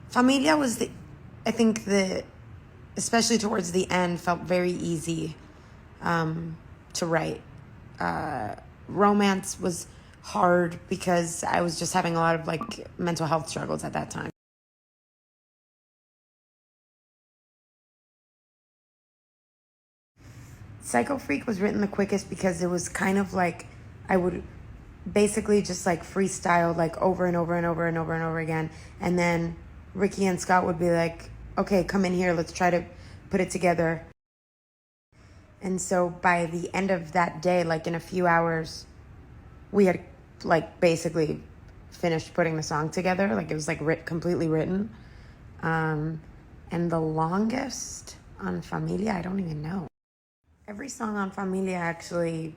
Familia was I think especially towards the end, felt very easy to write. Romance was hard because I was just having a lot of like mental health struggles at that time. Psycho Freak was written the quickest because it was kind of like I would basically just like freestyle like over and over and over and over and over again. And then Ricky and Scott would be like, okay, come in here, let's try to put it together. And so by the end of that day, like in a few hours, we had like basically finished putting the song together. Like it was like completely written. And the longest on Familia, I don't even know. Every song on Familia actually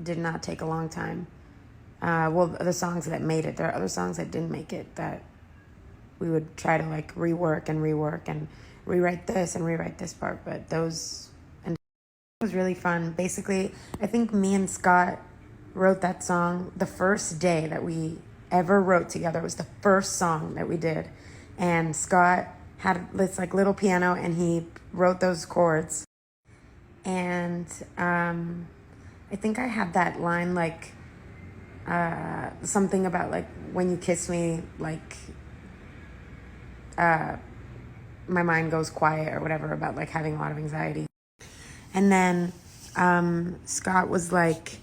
did not take a long time. Well, the songs that made it. There are other songs that didn't make it that we would try to like rework and rewrite this and rewrite this part. But those, and it was really fun. Basically, I think me and Scott wrote that song the first day that we ever wrote together. It was the first song that we did. And Scott had this like little piano and he wrote those chords. And I think I had that line like something about like when you kiss me, like my mind goes quiet or whatever, about like having a lot of anxiety. And then Scott was like,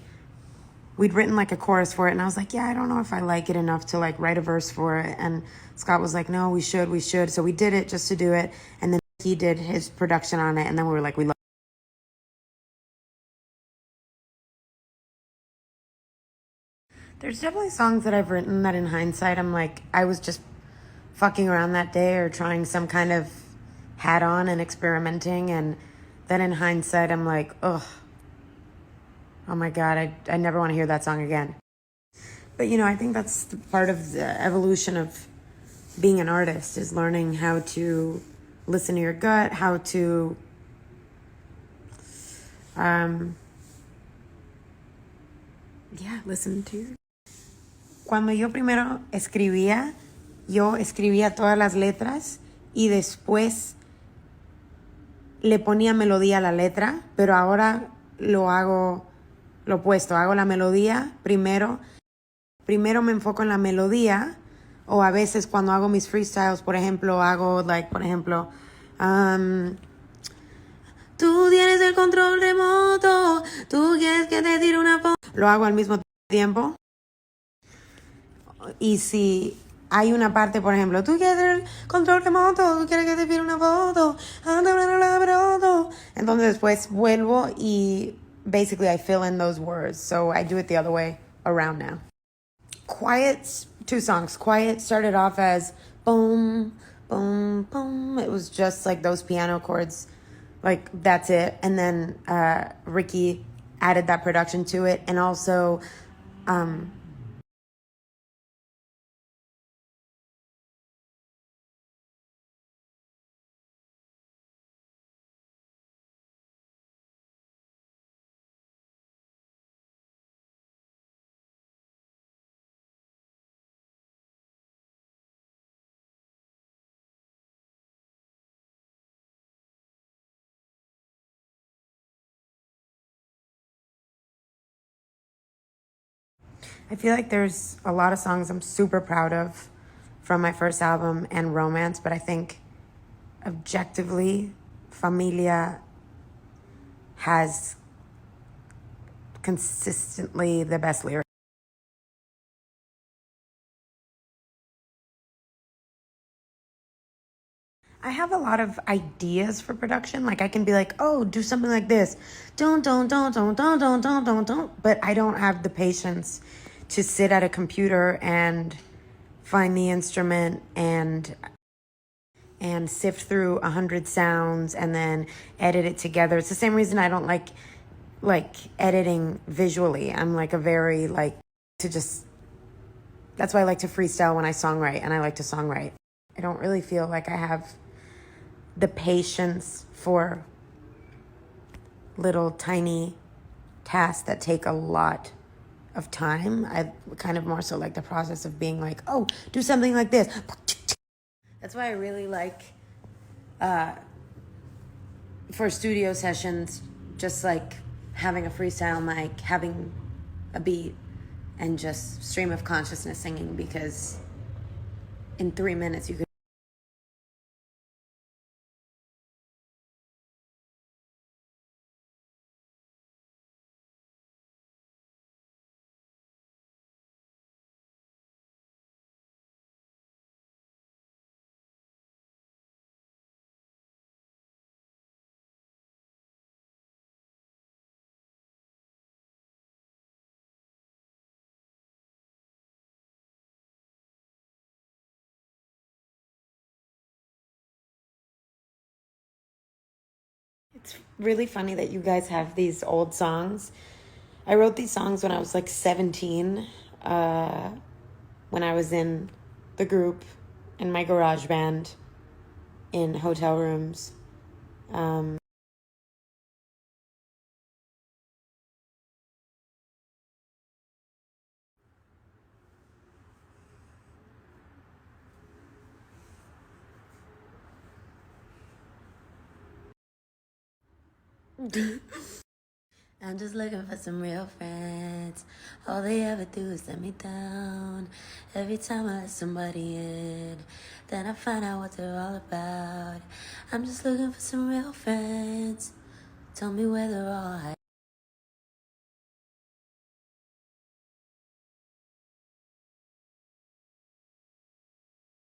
we'd written like a chorus for it, and I was like, yeah, I don't know if I like it enough to like write a verse for it. And Scott was like, no, we should. So we did it just to do it. And then he did his production on it, and then we were like, we love it. There's definitely songs that I've written that in hindsight, I'm like, I was just fucking around that day or trying some kind of hat on and experimenting. And then in hindsight, I'm like, ugh, oh my God, I never want to hear that song again. But, you know, I think that's part of the evolution of being an artist, is learning how to listen to your gut, how to listen to your... Cuando yo primero escribía, yo escribía todas las letras y después le ponía melodía a la letra, pero ahora lo hago lo opuesto, hago la melodía primero me enfoco en la melodía, o a veces cuando hago mis freestyles, por ejemplo, hago tú tienes el control remoto, tú quieres que te tire una foto, lo hago al mismo tiempo. Y si hay una parte, por ejemplo, tú quieres el control remoto, tú quieres que te tire una foto, entonces después vuelvo y basically I fill in those words. So I do it the other way around now. Quiet, 2 songs. Quiet started off as boom, boom, boom. It was just like those piano chords, like that's it. And then Ricky added that production to it, and also I feel like there's a lot of songs I'm super proud of from my first album and Romance, but I think objectively, Familia has consistently the best lyrics. I have a lot of ideas for production. Like I can be like, oh, do something like this. Don't. But I don't have the patience to sit at a computer and find the instrument and sift through 100 sounds and then edit it together. It's the same reason I don't like editing visually. I'm like that's why I like to freestyle when I songwrite, and I like to songwrite. I don't really feel like I have the patience for little tiny tasks that take a lot of time. I kind of more so like the process of being like, oh, do something like this. That's why I really like for studio sessions, just like having a freestyle mic, having a beat, and just stream of consciousness singing, because in 3 minutes you could. It's really funny that you guys have these old songs. I wrote these songs when I was like 17, when I was in the group, in my garage band, in hotel rooms. I'm just looking for some real friends. All they ever do is let me down. Every time I let somebody in, then I find out what they're all about. I'm just looking for some real friends. Tell me where they're all hiding.